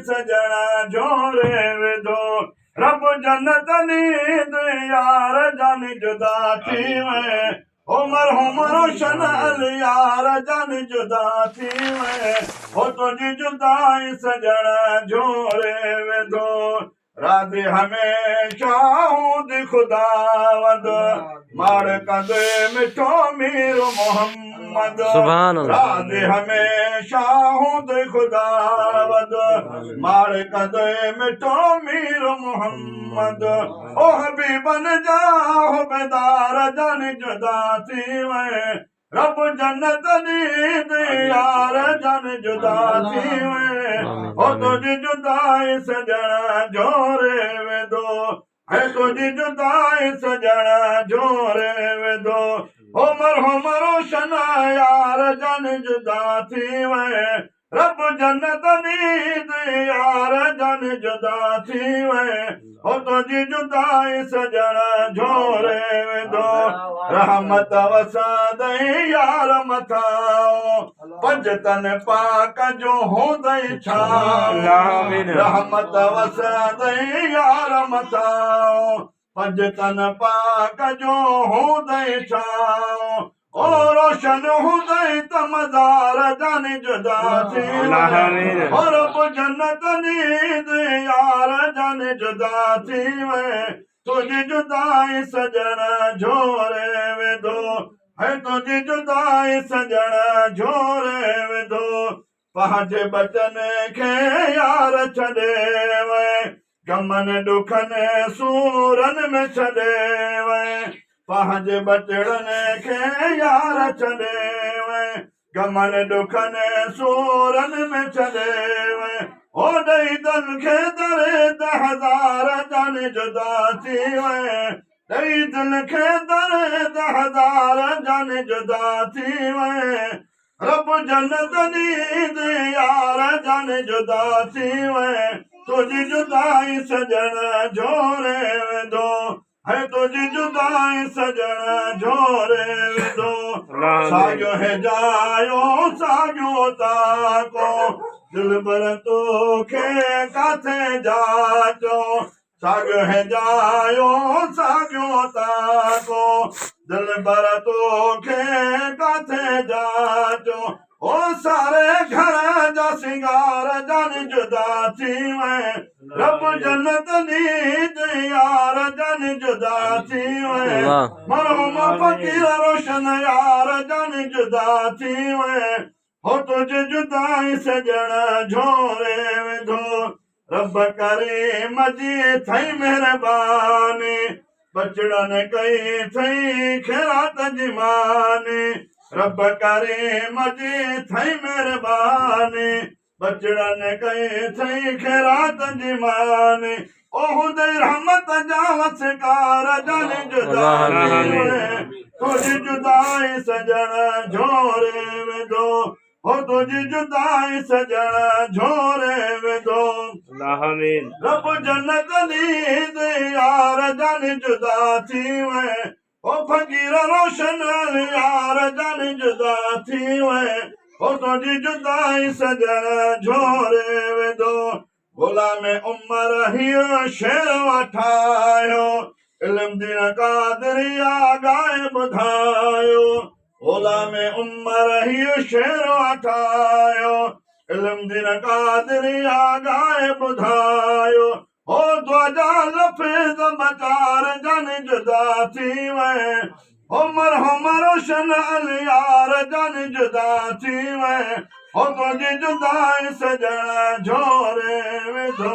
सजणा जोरे विधो रब जन्नत नींद यार जान जुदा थी मैं उमर रोशन यार जान जुदा थी मैं हो तुझी जुदाई सजणा जोरे विधो राधे हमेशा हूँ खुदावद मार कदे मिठो मीर मोहम्मद राधे हमेशा हूँ खुदावद मार कदे मिठो मीर मोहम्मद ओ हबीबन जाओ बेदार जान जुदा थी मैं रब जन्नत नींद यार जान जुदा थी मैं ओ तुझी जुदाई सजणा जोरे वेदो है तुझी जुदाई सजणा जोरे वेदो होमर रोशना यार जान जुदा थी मैं रब जन्नत नींद यार जान जुदा थी मैं हो तुझी जुदाई सजणा जोरे वेदो रहमत वसा दई यार मथाओ पंजतन पाक जो होंदई छा रहमत वसा दई यार मथाओ पंजतन पाक जो होंदई छाओ ओ रोशन हुदई तमदार जान जुदा थी और जन्नत नींद यार जान जुदा थी मैं तुझी जुदाई सजणा जोरे वेदो है तुझी जुदाई सजणा जोरे वेदो पंहिंजे बचन खे यार छॾे वए गमन दुखन सूरन में छॾे वए पंहिंजे बचड़न खे यार छॾे वए गमन दुखन सूरन में छॾे वए ओ ॾेई दिल खे दरे हज़ार जान जुदा थी वए ॾेई दिल खे दरे हज़ार जान जुदा थी वए रब जन्नत नींद यार जान जुदा थी वए तुझी जुदाई सजणा जोरे वेदो है तुझी जुदाई सजणा जोरे वेदो साॻियो है जायो साॻियो ताको दिल भर तोखे काथे जाचो साॻियो है जायो साॻियो ताको दिल भर तोखे काथे जाचो ओ सारे घर जा सिंगार जान जुदा थी वए रब जन्नत नींद यार जान जुदा थी वए मरहूम फकीर रोशन यार जान जुदा थी वए हो तुझे जुदाई सजणा झोरे वेंदो रब करीम जी थई मेहरबानी बचड़न कई थई खैरात जी मानी रब करीम जी थई मेहरबानी बचड़न कई थई खैरात जी मानी ओ हुदई रहमत जा वसकार जान जुदा तुझी जुदाई सजणा झोरे वेंदो हो तुझी जुदाई सजणा झोरे वेंदो रब जन्नत नींद यार जान जुदा थी वए ओ फकीर रोशन यार जान जुदा थी वए ओ तुझी जुदाई सजणा झोरे वेंदो गुलाम उमर हियो शेर वठायो इल्म दीन कादरिया गाए ॿुधायो गुलाम उमर हियो शेर वठायो इल्म दीन कादरिया गाए ॿुधायो ओ द्वाजा लफ़्ज़ मचार जान जुदा थी वए उमर रोशन यार जान जुदा थी वए हो तुझी जुदाई सजणा झोरे वेंदो।